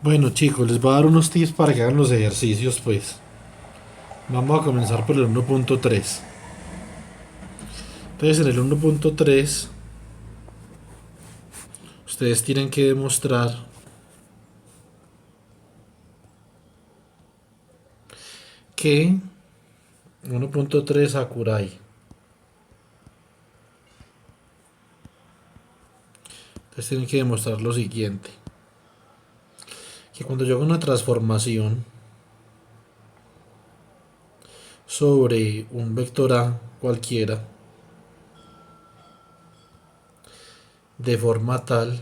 Bueno chicos, les voy a dar unos tips para que hagan los ejercicios pues. Vamos a comenzar por el 1.3. Entonces en el 1.3 ustedes tienen que demostrar que 1.3 Sakurai. Entonces tienen que demostrar lo siguiente. Que cuando yo hago una transformación sobre un vector A cualquiera de forma tal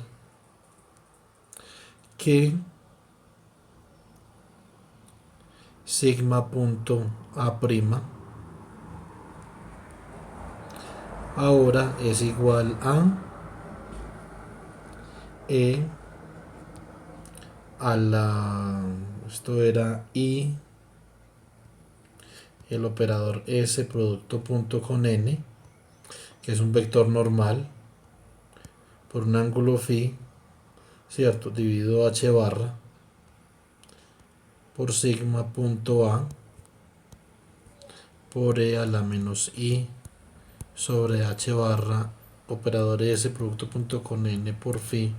que sigma punto A' ahora es igual a E a la, esto era I, el operador S producto punto con N, que es un vector normal por un ángulo phi, cierto, dividido H barra por sigma punto A por E a la menos I sobre H barra operador S producto punto con N por phi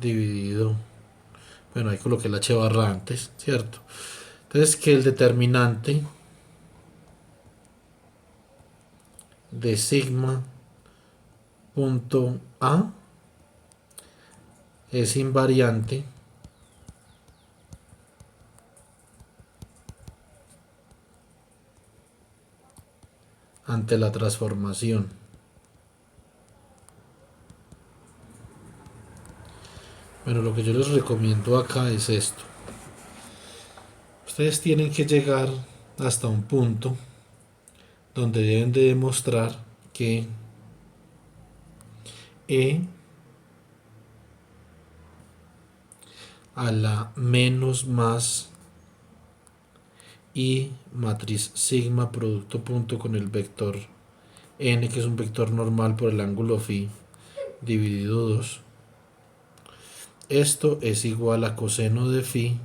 dividido, bueno, ahí coloqué la H barra antes, cierto. Entonces que el determinante de sigma punto A es invariante ante la transformación. Bueno, lo que yo les recomiendo acá es esto. Ustedes tienen que llegar hasta un punto donde deben de demostrar que E a la menos más I matriz sigma producto punto con el vector N, que es un vector normal por el ángulo phi dividido 2. Esto es igual a coseno de phi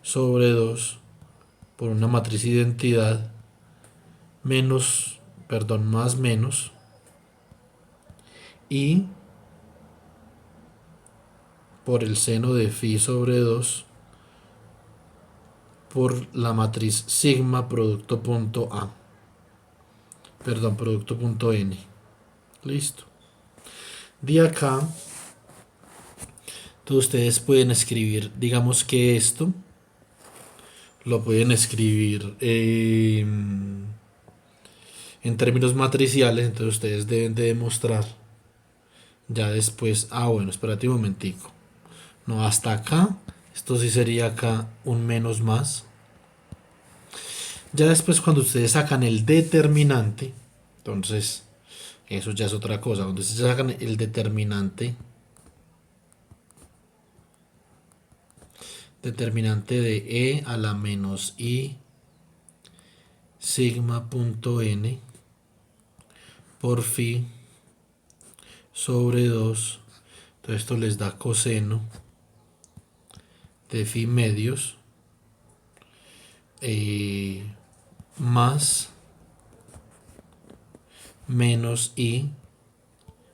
sobre 2 por una matriz identidad menos, perdón, más menos y por el seno de phi sobre 2 por la matriz sigma producto punto A, perdón, producto punto N. Listo. De acá, entonces ustedes pueden escribir, digamos que esto lo pueden escribir en términos matriciales, entonces ustedes deben de demostrar ya después, bueno, espérate un momentico, no, hasta acá, esto sí sería acá un menos más. Ya después cuando ustedes sacan el determinante, entonces eso ya es otra cosa. Cuando ustedes sacan el determinante de E a la menos I sigma punto N por phi sobre 2, entonces esto les da coseno de phi medios más menos I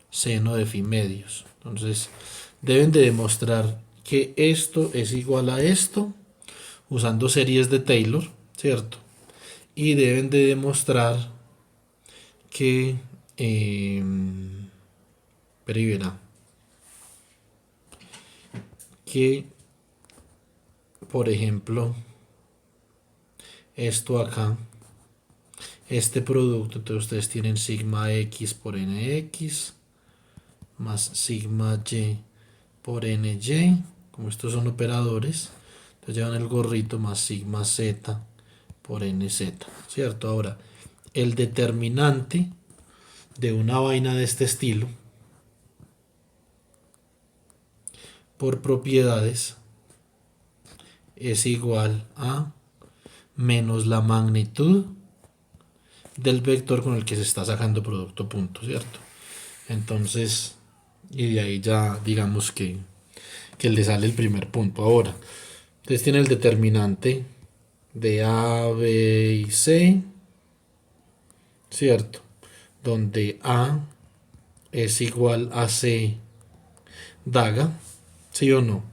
seno de phi medios. Entonces deben de demostrar que esto es igual a esto usando series de Taylor, ¿cierto? Y deben de demostrar que verá, que por ejemplo esto acá, este producto, entonces ustedes tienen sigma x por nx más sigma y por ny, como estos son operadores, entonces llevan el gorrito más sigma z por nz, ¿cierto? Ahora, el determinante de una vaina de este estilo por propiedades es igual a menos la magnitud del vector con el que se está sacando producto punto, ¿cierto? Entonces, y de ahí ya digamos que que le sale el primer punto ahora. Entonces tiene el determinante de A, B y C, ¿cierto? Donde A es igual a C daga, ¿sí o no?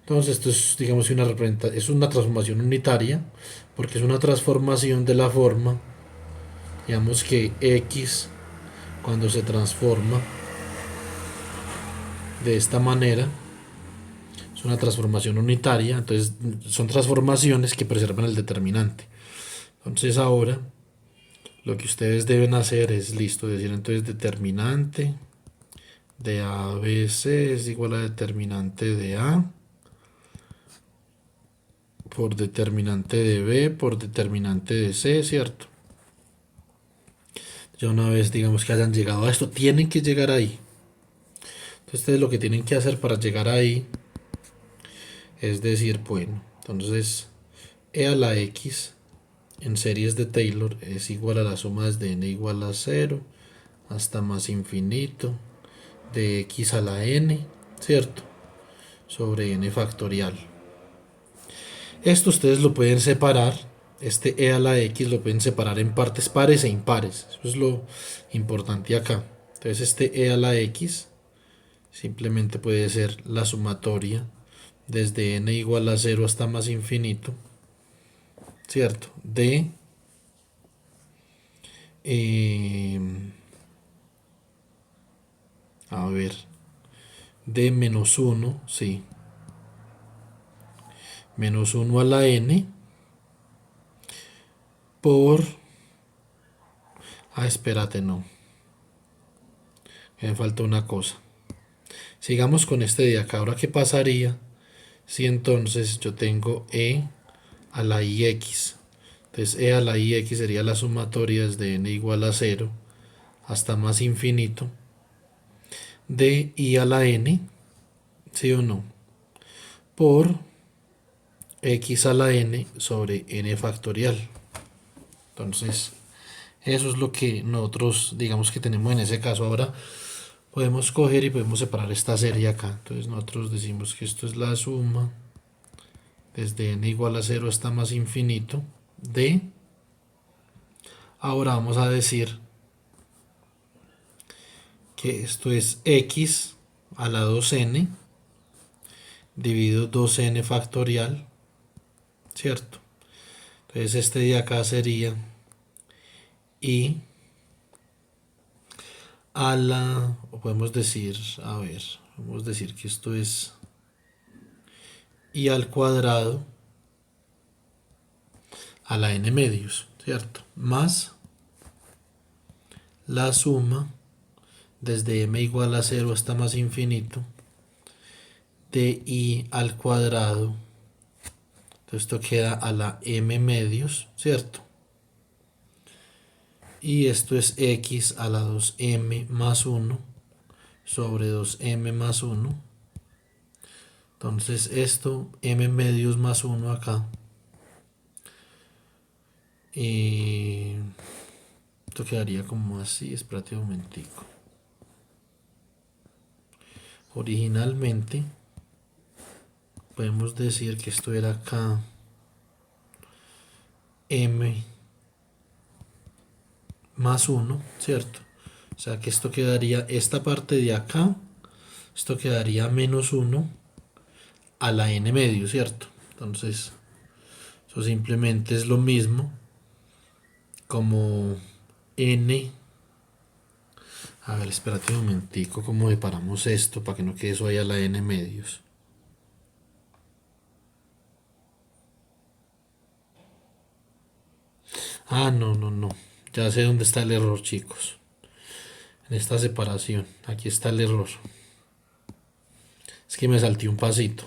Entonces esto es, digamos, es una transformación unitaria, porque es una transformación de la forma, digamos que X, cuando se transforma de esta manera, es una transformación unitaria, entonces son transformaciones que preservan el determinante. Entonces ahora lo que ustedes deben hacer es, listo, decir entonces determinante de A, B, C es igual a determinante de A por determinante de B por determinante de C, ¿cierto? Ya una vez digamos que hayan llegado a esto, tienen que llegar ahí. Entonces ustedes lo que tienen que hacer para llegar ahí es decir, bueno, entonces e a la x en series de Taylor es igual a la suma desde n igual a 0 hasta más infinito de x a la n, ¿cierto? Sobre n factorial. Esto ustedes lo pueden separar, este e a la x lo pueden separar en partes pares e impares. Eso es lo importante acá. Entonces este e a la x simplemente puede ser la sumatoria desde n igual a 0 hasta más infinito, ¿cierto? De a ver, de menos 1, sí, menos 1 a la n por... Ah, espérate, no. Me falta una cosa. Sigamos con este de acá. Ahora, ¿qué pasaría si entonces yo tengo e a la ix? Entonces, e a la ix sería la sumatoria desde n igual a 0 hasta más infinito de i a la n, ¿sí o no? Por x a la n sobre n factorial. Entonces, eso es lo que nosotros digamos que tenemos en ese caso. Ahora podemos coger y podemos separar esta serie acá. Entonces nosotros decimos que esto es la suma desde n igual a 0 hasta más infinito de... Ahora vamos a decir que esto es x a la 2n dividido 2n factorial, ¿cierto? Entonces este de acá sería y a la, o podemos decir, a ver, vamos a decir que esto es y al cuadrado a la n medios, ¿cierto? Más la suma desde m igual a 0 hasta más infinito de i al cuadrado. Entonces esto queda a la m medios, ¿cierto? Y esto es x a la 2m más 1 sobre 2m más 1. Entonces esto, m medios más 1 acá. Y esto quedaría como así, espérate un momentico. Originalmente podemos decir que esto era acá m más 1, ¿cierto? O sea que esto quedaría, esta parte de acá, esto quedaría menos 1 a la n medio, ¿cierto? Entonces, eso simplemente es lo mismo como n. A ver, espérate un momentico, ¿cómo separamos esto para que no quede eso ahí a la n medios? Ah, no, no, no. Ya sé dónde está el error, chicos. En esta separación. Aquí está el error. Es que me salté un pasito.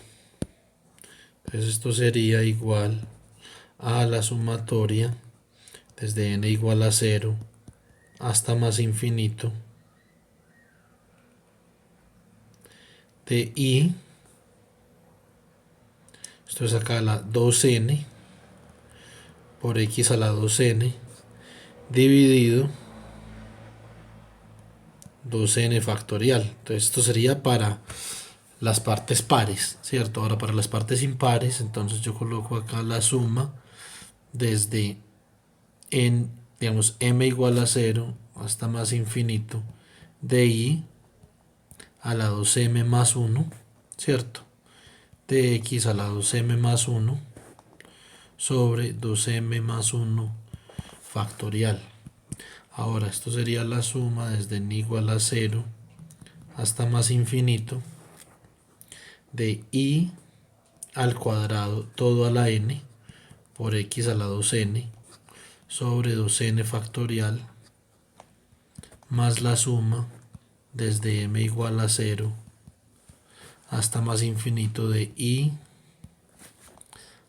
Entonces esto sería igual a la sumatoria desde n igual a 0 hasta más infinito de i. Esto es acá la 2n por x a la 2n dividido 2n factorial. Entonces esto sería para las partes pares, ¿cierto? Ahora para las partes impares, entonces yo coloco acá la suma desde digamos, m igual a 0 hasta más infinito de i a la 2m más 1, ¿cierto? De x a la 2m más 1 sobre 2m más 1 factorial. Ahora esto sería la suma desde n igual a 0 hasta más infinito de i al cuadrado todo a la n por x a la 2n sobre 2n factorial más la suma desde m igual a 0 hasta más infinito de i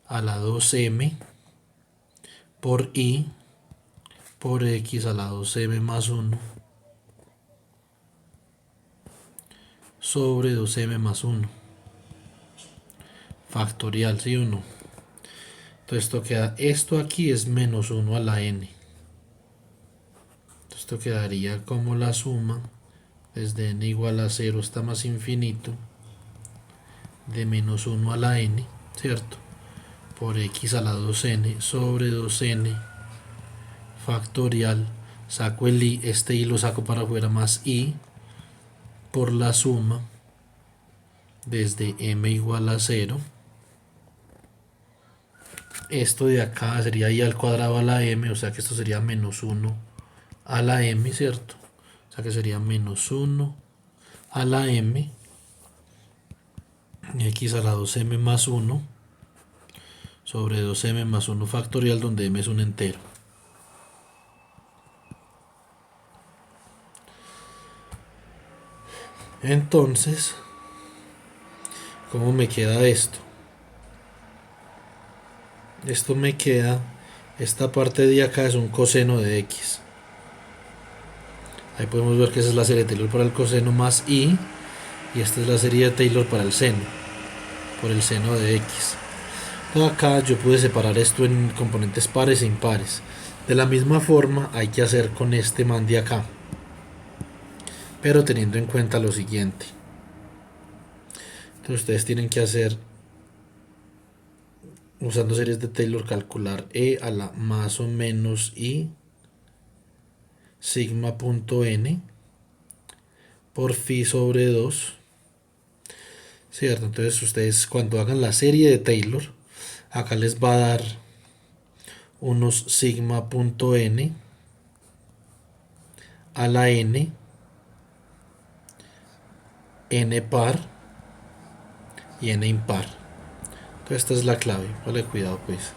a la 2m por i por x a la 2m más 1 sobre 2m más 1 factorial, ¿sí o no? Entonces esto queda, esto aquí es menos 1 a la n. Entonces esto quedaría como la suma desde n igual a 0 hasta más infinito de menos 1 a la n, ¿cierto? Por x a la 2n sobre 2n factorial. Saco el i, este i lo saco para afuera, más i por la suma desde m igual a 0. Esto de acá sería i al cuadrado a la m, o sea que esto sería menos 1 a la m, ¿cierto? O sea que sería menos 1 a la m, x a la 2m más 1 sobre 2m más 1 factorial, donde m es un entero. Entonces, ¿cómo me queda esto? Esto me queda, esta parte de acá es un coseno de x. Ahí podemos ver que esa es la serie de Taylor para el coseno más i, y esta es la serie de Taylor para el seno, por el seno de x. Entonces acá yo pude separar esto en componentes pares e impares. De la misma forma hay que hacer con este man de acá, pero teniendo en cuenta lo siguiente. Entonces ustedes tienen que hacer, usando series de Taylor, calcular e a la más o menos i sigma.n por phi sobre 2, ¿cierto? Entonces ustedes cuando hagan la serie de Taylor, acá les va a dar unos sigma.n a la n par y n impar. Entonces esta es la clave, vale, cuidado pues.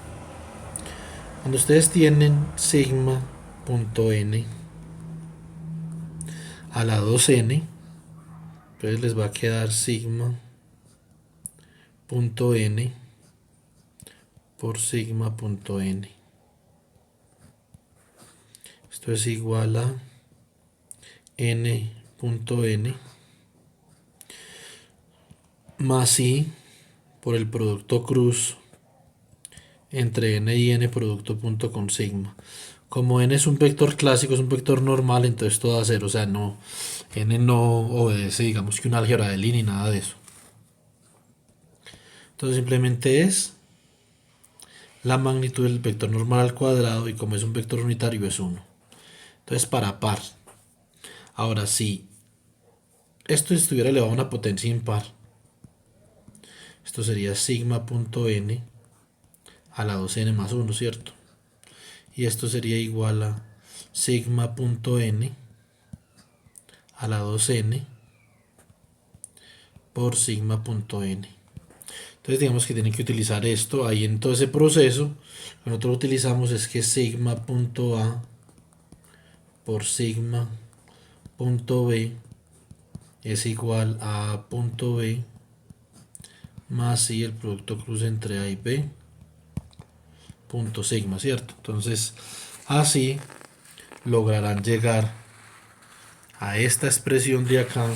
Cuando ustedes tienen sigma.n a la 2n, entonces les va a quedar sigma.n por sigma.n. Esto es igual a n.n más i por el producto cruz entre n y n producto punto con sigma. Como n es un vector clásico, es un vector normal, entonces todo va a 0, o sea, no, n no obedece, digamos que una álgebra de Lie ni nada de eso. Entonces simplemente es la magnitud del vector normal al cuadrado, y como es un vector unitario es 1. Entonces para par. Ahora si esto estuviera elevado a una potencia impar, esto sería sigma.n a la 2n más 1, ¿cierto? Y esto sería igual a sigma.n a la 2n por sigma.n. Entonces digamos que tienen que utilizar esto. Ahí en todo ese proceso, lo que nosotros utilizamos es que sigma.a por sigma.b es igual a a.b más i el producto cruz entre a y b punto sigma, ¿cierto? Entonces así lograrán llegar a esta expresión de acá,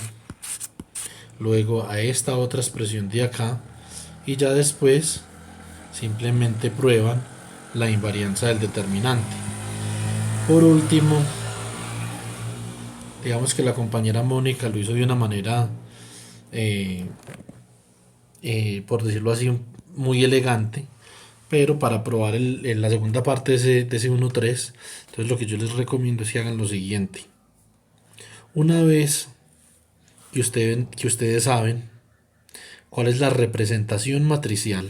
luego a esta otra expresión de acá, y ya después simplemente prueban la invarianza del determinante. Por último, digamos que la compañera Mónica lo hizo de una manera por decirlo así, muy elegante. Pero para probar la segunda parte de ese 1.3, entonces lo que yo les recomiendo es que hagan lo siguiente. Una vez que ustedes saben cuál es la representación matricial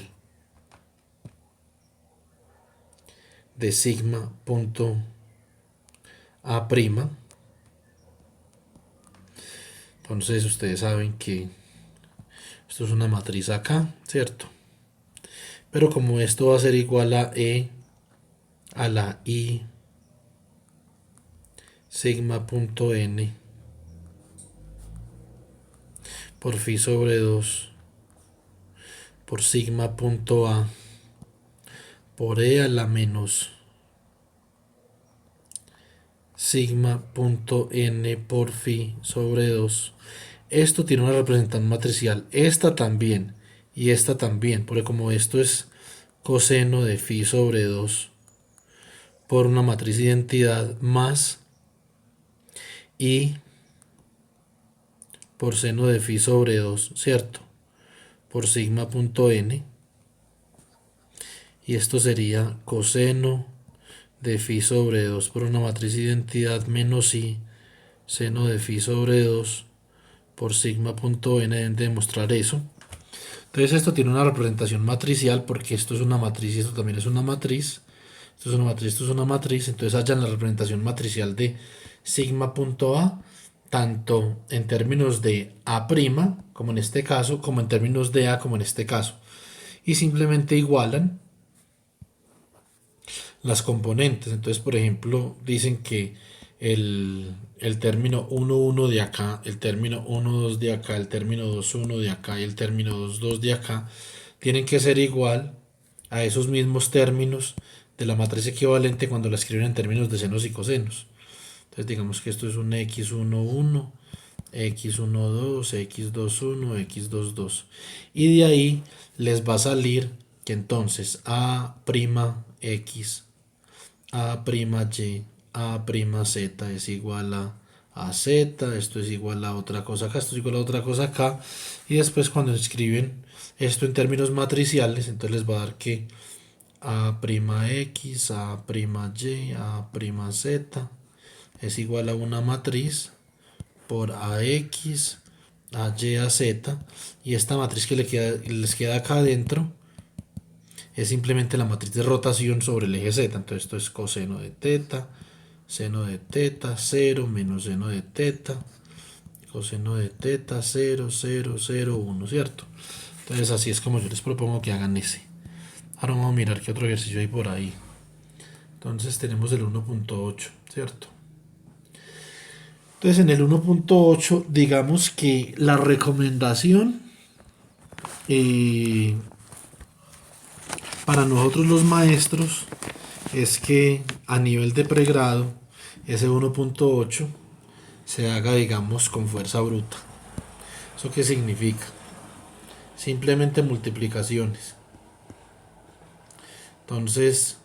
de sigma.a', entonces ustedes saben que esto es una matriz acá, ¿cierto? Pero como esto va a ser igual a E a la I sigma.n por phi sobre 2 por sigma.a por E a la menos sigma.n por phi sobre 2. Esto tiene una representación matricial, esta también y esta también, porque como esto es coseno de phi sobre 2 por una matriz de identidad más y por seno de phi sobre 2, ¿cierto? Por sigma.n, y esto sería coseno de phi sobre 2 por una matriz de identidad menos i seno de phi sobre 2 por sigma.n. Deben demostrar eso. Entonces esto tiene una representación matricial porque esto es una matriz y esto también es una matriz. Esto es una matriz, esto es una matriz. Entonces hallan la representación matricial de sigma.a tanto en términos de a', como en este caso, como en términos de a, como en este caso. Y simplemente igualan las componentes. Entonces, por ejemplo, dicen que el término 1,1 de acá, el término 1,2 de acá, el término 2,1 de acá y el término 2,2 de acá tienen que ser igual a esos mismos términos de la matriz equivalente cuando la escriben en términos de senos y cosenos. Entonces, digamos que esto es un x11, x12, x21, x22. Y de ahí les va a salir que entonces a'x, a'y, a'z es igual a z, esto es igual a otra cosa acá, esto es igual a otra cosa acá. Y después cuando escriben esto en términos matriciales, entonces les va a dar que a'x, a'y, a'z es igual a una matriz por ax, a y, a z, y esta matriz que les queda acá adentro es simplemente la matriz de rotación sobre el eje z. Entonces esto es coseno de teta, seno de teta, 0 menos seno de teta, coseno de teta, 0, 0, 0, 1, ¿cierto? Entonces así es como yo les propongo que hagan ese. Ahora vamos a mirar qué otro ejercicio hay por ahí. Entonces tenemos el 1.8, ¿cierto? Entonces en el 1.8 digamos que la recomendación eh, para nosotros los maestros es que a nivel de pregrado ese 1.8 se haga, digamos, con fuerza bruta. ¿Eso qué significa? Simplemente multiplicaciones. Entonces,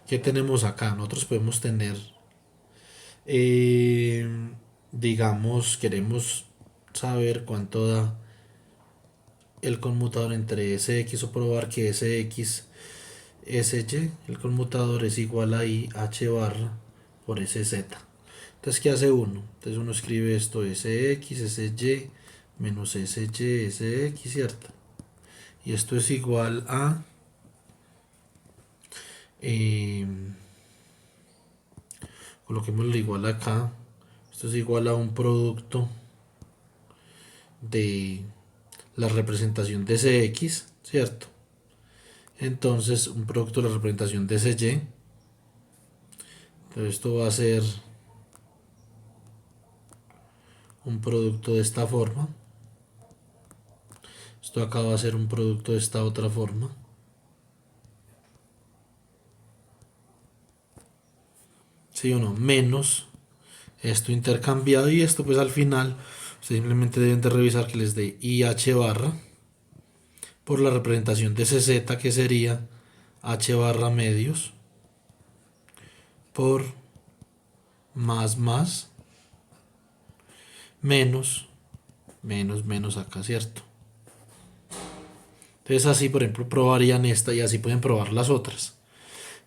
¿qué tenemos acá? Nosotros podemos tener, eh, digamos, queremos saber cuánto da el conmutador entre sx o probar que sx sy, el conmutador es igual a i h barra por sz. Entonces, ¿qué hace uno? Entonces uno escribe esto sx, sy menos sy, sx, ¿cierto? Y esto es igual a eh, coloquémoslo igual acá. Esto es igual a un producto de la representación de cx, ¿cierto? Entonces un producto de la representación de sy. Entonces esto va a ser un producto de esta forma. Esto acá va a ser un producto de esta otra forma. ¿Sí o no? Menos esto intercambiado y esto pues al final ustedes simplemente deben de revisar que les dé IH barra por la representación de CZ, que sería H barra medios por más menos menos acá, ¿cierto? Entonces así, por ejemplo, probarían esta y así pueden probar las otras.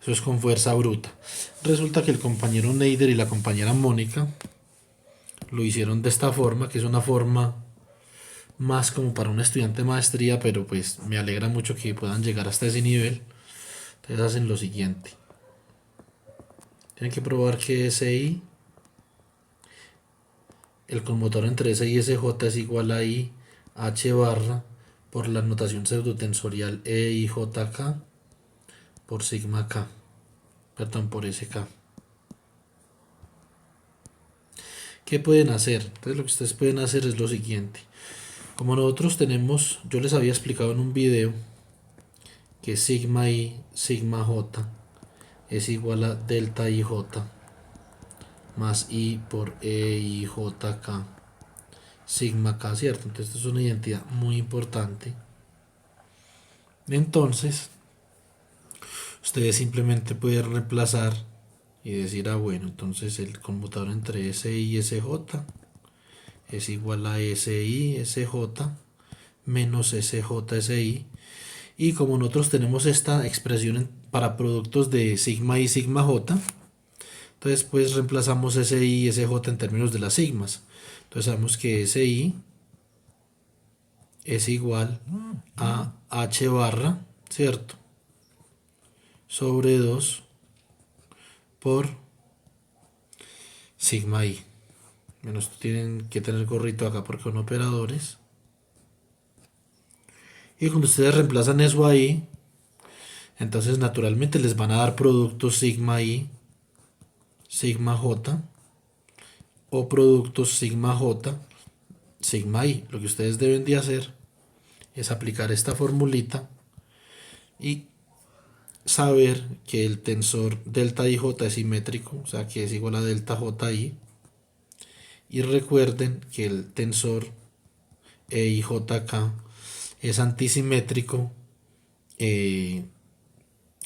Eso es con fuerza bruta. Resulta que el compañero Neider y la compañera Mónica lo hicieron de esta forma, que es una forma más como para un estudiante de maestría, pero pues me alegra mucho que puedan llegar hasta ese nivel. Entonces hacen lo siguiente. Tienen que probar que SI, el conmutador entre SI y SJ es igual a I H barra por la notación pseudotensorial EIJK por sigma K, perdón, por SK. ¿Qué pueden hacer? Entonces lo que ustedes pueden hacer es lo siguiente. Como nosotros tenemos, yo les había explicado en un video que sigma I, sigma J es igual a delta IJ más I por EIJK sigma K, ¿cierto? Entonces esto es una identidad muy importante. Entonces, ustedes simplemente pueden reemplazar y decir, ah bueno, entonces el conmutador entre SI y SJ es igual a SI, SJ menos SJ, SI. Y como nosotros tenemos esta expresión para productos de sigma y sigma J, entonces pues reemplazamos SI y SJ en términos de las sigmas. Entonces sabemos que SI es igual a H barra, ¿cierto? Sobre 2 por sigma I. Menos tienen que tener gorrito acá porque son operadores. Y cuando ustedes reemplazan eso ahí, entonces naturalmente les van a dar productos sigma I, sigma J o productos sigma J, sigma I. Lo que ustedes deben de hacer es aplicar esta formulita y saber que el tensor delta IJ es simétrico, o sea que es igual a delta JI. Y recuerden que el tensor EIJK es antisimétrico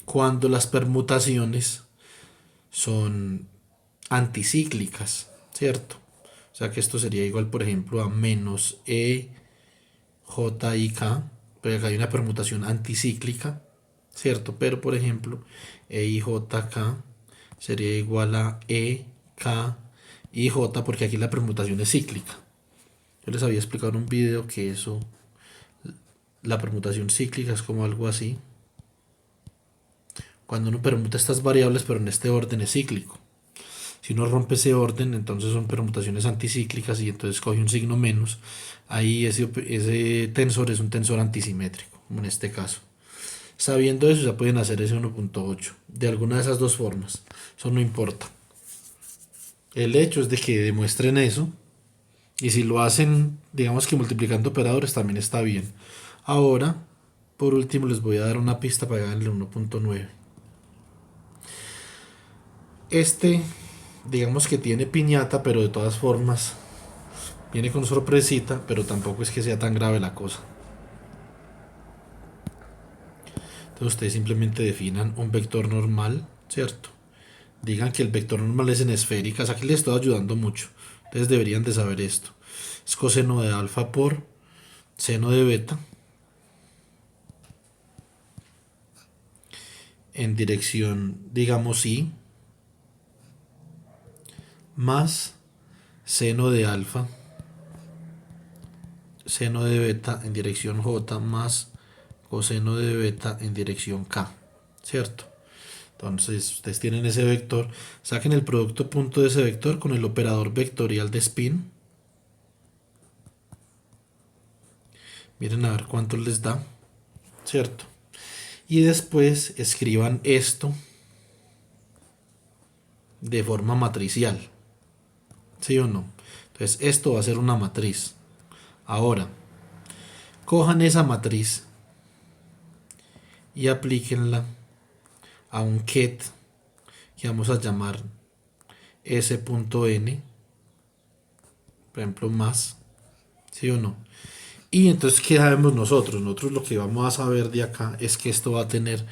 cuando las permutaciones son anticíclicas, ¿cierto? O sea que esto sería igual, por ejemplo, a menos EJIK, pero acá hay una permutación anticíclica, ¿cierto? Pero, por ejemplo, EIJK sería igual a EKIJ, porque aquí la permutación es cíclica. Yo les había explicado en un video que eso, la permutación cíclica es como algo así. Cuando uno permuta estas variables, pero en este orden es cíclico. Si uno rompe ese orden, entonces son permutaciones anticíclicas y entonces coge un signo menos. Ahí ese tensor es un tensor antisimétrico, como en este caso. Sabiendo eso, ya pueden hacer ese 1.8 de alguna de esas dos formas. Eso no importa. El hecho es de que demuestren eso. Y si lo hacen, digamos que multiplicando operadores, también está bien. Ahora, por último, les voy a dar una pista para el 1.9. Este, digamos que tiene piñata, pero de todas formas viene con sorpresita, pero tampoco es que sea tan grave la cosa. Entonces ustedes simplemente definan un vector normal, ¿cierto? Digan que el vector normal es en esféricas. Aquí les estoy ayudando mucho. Ustedes deberían de saber esto. Es coseno de alfa por seno de beta en dirección, digamos, Y, más seno de alfa, seno de beta en dirección J, más coseno de beta en dirección K, ¿cierto? Entonces ustedes tienen ese vector, saquen el producto punto de ese vector con el operador vectorial de spin. Miren a ver cuánto les da, ¿cierto? Y después escriban esto de forma matricial, ¿sí o no? Entonces esto va a ser una matriz. Ahora, cojan esa matriz y aplíquenla a un ket que vamos a llamar s.n, por ejemplo, más, ¿sí o no? Y entonces, ¿qué sabemos nosotros? Nosotros lo que vamos a saber de acá es que esto va a tener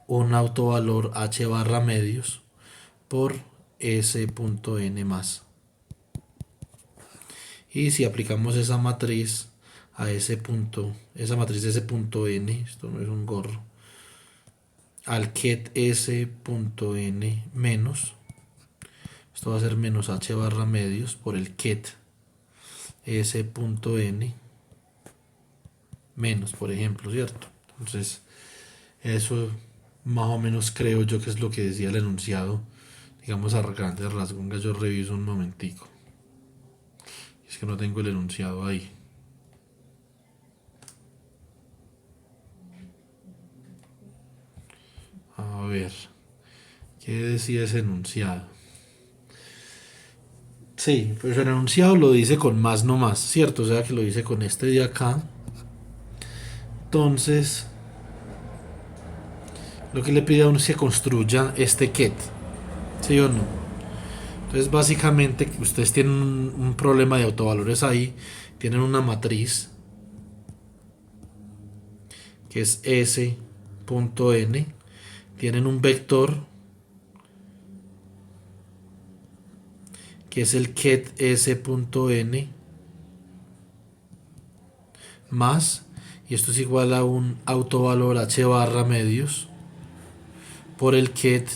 un autovalor h barra medios por s.n más. Y si aplicamos esa matriz a ese punto, esa matriz de ese punto n, esto no es un gorro, al ket s punto n menos, esto va a ser menos h barra medios por el ket s punto n menos, por ejemplo, ¿cierto? Entonces, eso más o menos creo yo que es lo que decía el enunciado, digamos a grandes rasgos. Venga, yo reviso un momentico. Es que no tengo el enunciado ahí. A ver, ¿qué decía ese enunciado? Sí, pues el enunciado lo dice con más no más, ¿cierto? O sea que lo dice con este de acá. Entonces, lo que le pide a uno es que construya este ket, ¿sí o no? Entonces, básicamente, ustedes tienen un problema de autovalores ahí, tienen una matriz que es s.n, tienen un vector que es el ket s.n más, y esto es igual a un autovalor h barra medios por el ket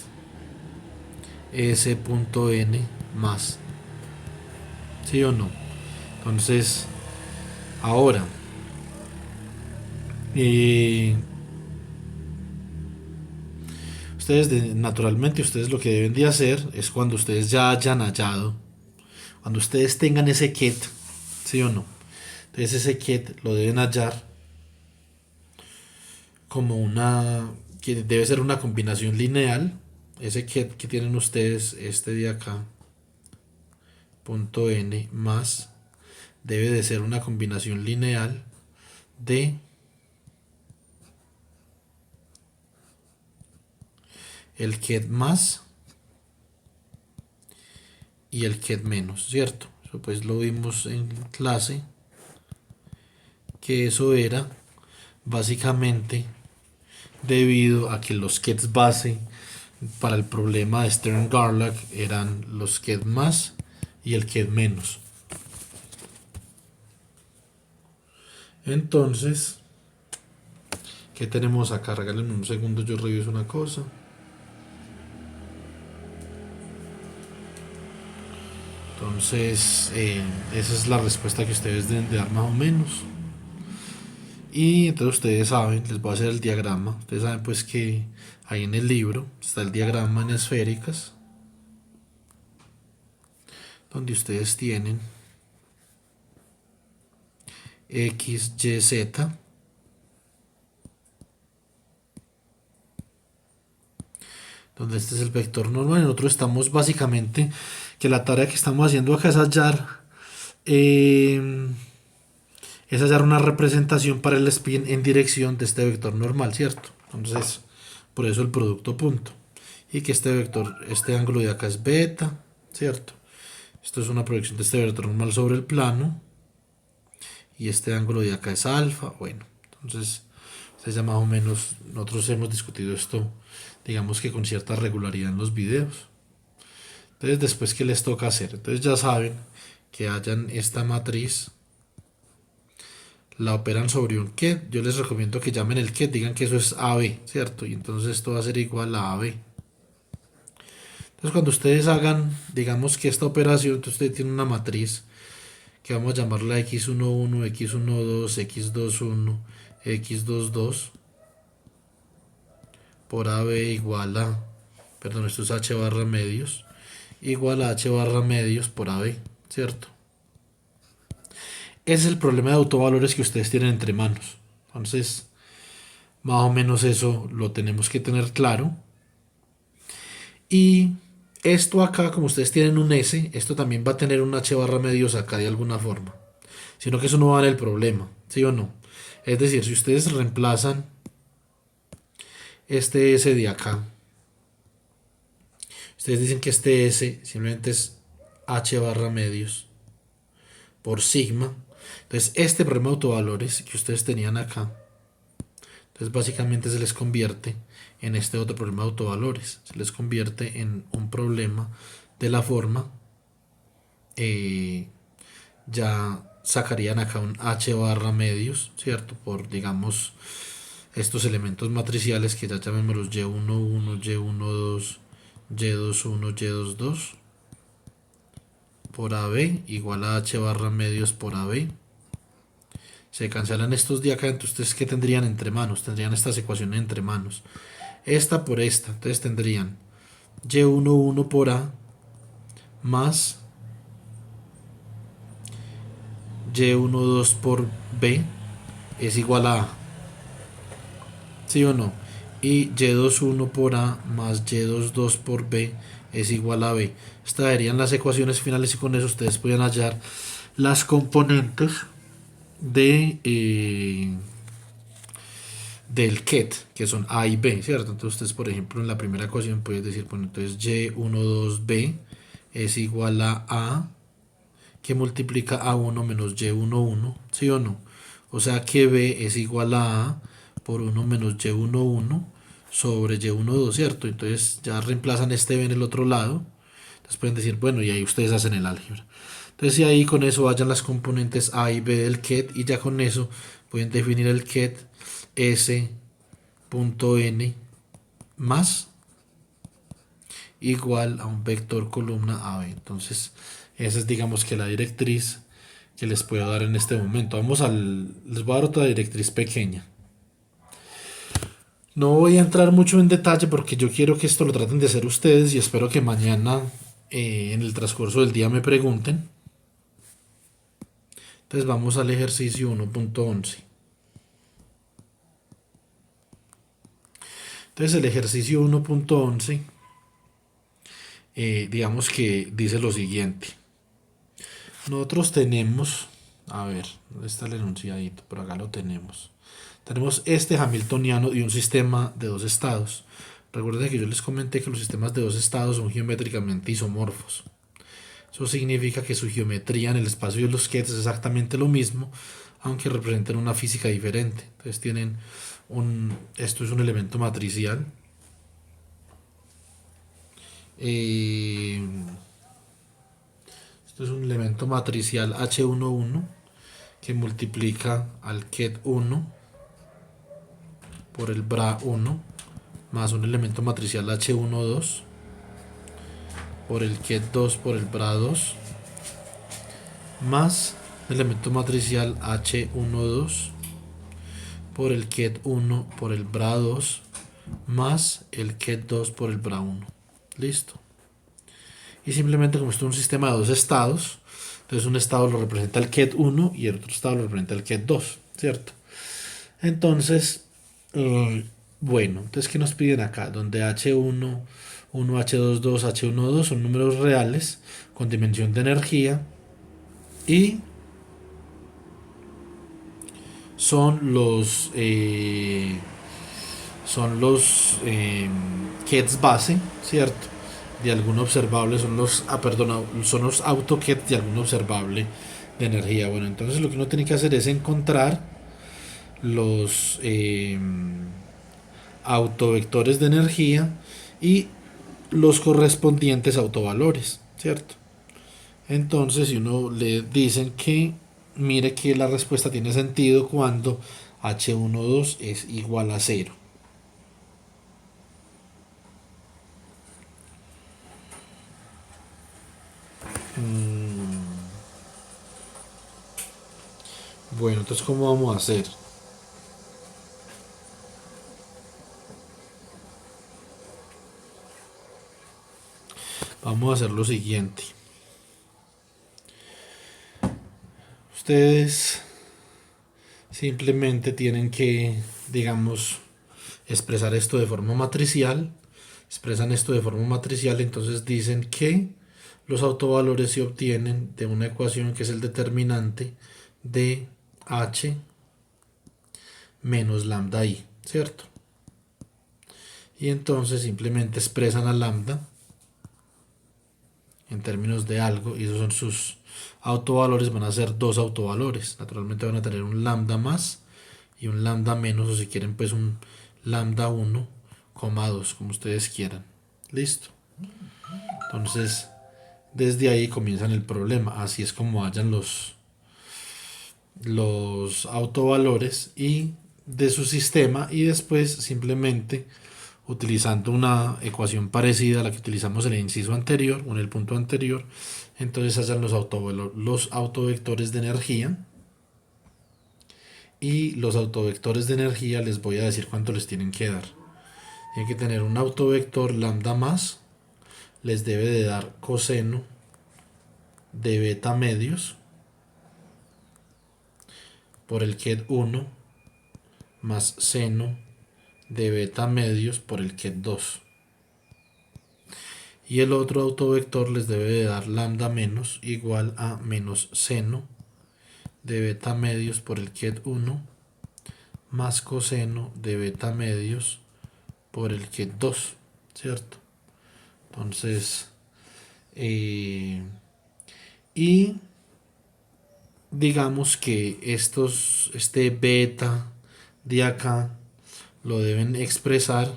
s.n más, ¿sí o no? Entonces, ahora, eh, naturalmente, ustedes lo que deben de hacer es cuando ustedes ya hayan hallado, cuando ustedes tengan ese ket, ¿sí o no? Entonces ese ket lo deben hallar como una, que debe ser una combinación lineal. Ese ket que tienen ustedes, este de acá, punto n más, debe de ser una combinación lineal de el ket más y el ket menos, ¿cierto? Eso pues lo vimos en clase, que eso era básicamente debido a que los kets base para el problema de Stern-Garlach eran los ket más y el ket menos. Entonces, ¿qué tenemos acá? Regálenme un segundo, yo reviso una cosa. Entonces, esa es la respuesta que ustedes deben de dar más o menos. Y entonces ustedes saben, les voy a hacer el diagrama. Ustedes saben pues que ahí en el libro está el diagrama en esféricas, donde ustedes tienen X, Y, Z, donde este es el vector normal. Y nosotros estamos básicamente, que la tarea que estamos haciendo acá eh, es hallar una representación para el spin en dirección de este vector normal, ¿cierto? Entonces, por eso el producto punto. Y que este vector, este ángulo de acá es beta, ¿cierto? Esto es una proyección de este vector normal sobre el plano. Y este ángulo de acá es alfa. Bueno, entonces, ya más o menos nosotros hemos discutido esto, digamos que con cierta regularidad en los videos. Entonces, después, ¿qué les toca hacer? Entonces, ya saben que hayan esta matriz, la operan sobre un ket. Yo les recomiendo que llamen el ket, digan que eso es AB, ¿cierto? Y entonces esto va a ser igual a AB. Entonces, cuando ustedes hagan, digamos que esta operación, entonces usted tiene una matriz que vamos a llamarla x11, x12, x21, x22 por AB igual a, perdón, esto es h barra medios, igual a h barra medios por AB, ¿cierto? Ese es el problema de autovalores que ustedes tienen entre manos. Entonces, más o menos eso lo tenemos que tener claro. Y esto acá, como ustedes tienen un S, esto también va a tener un h barra medios acá de alguna forma. Sino que eso no va a dar el problema, ¿sí o no? Es decir, si ustedes reemplazan este S de acá, ustedes dicen que este S simplemente es h barra medios por sigma. Entonces, este problema de autovalores que ustedes tenían acá, entonces básicamente se les convierte en este otro problema de autovalores. Se les convierte en un problema de la forma ya sacarían acá un h barra medios, ¿cierto? Por, digamos, estos elementos matriciales que ya llamémoslos y11, y12, y21, y22 por AB igual a h barra medios por AB. Se cancelan estos de acá, entonces ustedes ¿qué tendrían entre manos? Tendrían estas ecuaciones entre manos. Esta por esta, entonces tendrían y11 por A más y12 por B es igual a A, ¿sí o no? Y y21 por A más y22 por B es igual a B. Estas serían las ecuaciones finales y con eso ustedes pueden hallar las componentes de del ket, que son A y B, ¿cierto? Entonces ustedes, por ejemplo, en la primera ecuación pueden decir, bueno, entonces y12b es igual a A que multiplica A1 menos y11, ¿sí o no? O sea que B es igual a A por 1 menos y11 sobre y12, ¿cierto? Entonces ya reemplazan este B en el otro lado. Entonces pueden decir, bueno, y ahí ustedes hacen el álgebra. Entonces y ahí con eso vayan las componentes A y B del ket y ya con eso pueden definir el ket S.n más igual a un vector columna AB. Entonces esa es digamos que la directriz que les puedo dar en este momento. Les voy a dar otra directriz pequeña. No voy a entrar mucho en detalle porque yo quiero que esto lo traten de hacer ustedes y espero que mañana en el transcurso del día me pregunten. Entonces vamos al ejercicio 1.11. Entonces el ejercicio 1.11 digamos que dice lo siguiente. Nosotros tenemos, a ver, ¿dónde está el enunciadito? Por acá lo tenemos. Tenemos este hamiltoniano y un sistema de dos estados. Recuerden que yo les comenté que los sistemas de dos estados son geométricamente isomorfos. Eso significa que su geometría en el espacio de los kets es exactamente lo mismo, aunque representan una física diferente. Entonces tienen esto es un elemento matricial. Esto es un elemento matricial H11 que multiplica al ket 1 por el BRA1 más un elemento matricial H12 por el ket 2 por el BRA2 más elemento matricial H12 por el ket 1 por el BRA2 más el ket 2 por el BRA1. Listo. Y simplemente como esto es un sistema de dos estados, entonces un estado lo representa el ket 1 y el otro estado lo representa el ket 2, ¿cierto? Entonces, bueno, entonces ¿qué nos piden acá? Donde H1, 1, H22, H12 son números reales con dimensión de energía y son los kets base, ¿cierto? De algún observable, son los autokets de algún observable de energía. Bueno, entonces lo que uno tiene que hacer es encontrar los autovectores de energía y los correspondientes autovalores, ¿cierto? Entonces, si uno le dicen que mire que la respuesta tiene sentido cuando H12 es igual a 0. Bueno, entonces ¿cómo vamos a hacer? Vamos a hacer lo siguiente. Ustedes simplemente tienen que, digamos, expresar esto de forma matricial. Expresan esto de forma matricial, entonces dicen que los autovalores se obtienen de una ecuación que es el determinante de H menos lambda I, ¿cierto? Y entonces simplemente expresan a lambda en términos de algo y esos son sus autovalores, van a ser dos autovalores. Naturalmente van a tener un lambda más y un lambda menos, o si quieren pues un lambda 1, 2, como ustedes quieran. Listo. Entonces, desde ahí comienzan el problema. Así es como hallan los autovalores y de su sistema, y después simplemente utilizando una ecuación parecida a la que utilizamos en el inciso anterior o en el punto anterior, entonces hallan los autovectores de energía, y los autovectores de energía les voy a decir cuánto les tienen que dar. Tienen que tener un autovector lambda más, les debe de dar coseno de beta medios por el ket 1 más seno de beta medios por el ket 2. Y el otro autovector les debe de dar lambda menos igual a menos seno de beta medios por el ket 1 más coseno de beta medios por el ket 2, ¿cierto? Entonces, y digamos que este beta de acá lo deben expresar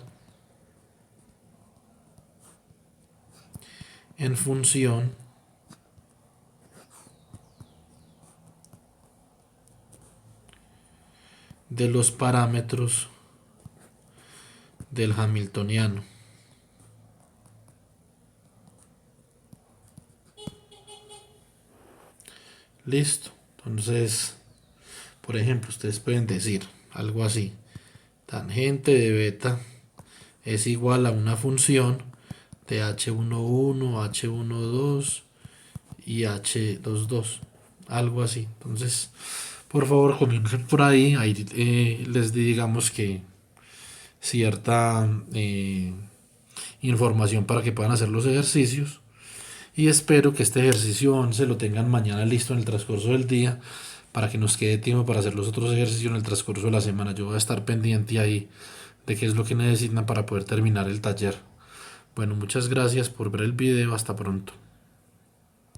en función de los parámetros del hamiltoniano. Listo. Entonces, por ejemplo, ustedes pueden decir algo así: tangente de beta es igual a una función de h11, h12 y h22, algo así. Entonces, por favor, comiencen por ahí. Ahí les digamos que cierta información para que puedan hacer los ejercicios. Y espero que este ejercicio 11 lo tengan mañana listo en el transcurso del día, para que nos quede tiempo para hacer los otros ejercicios en el transcurso de la semana. Yo voy a estar pendiente ahí de qué es lo que necesitan para poder terminar el taller. Bueno, muchas gracias por ver el video. Hasta pronto.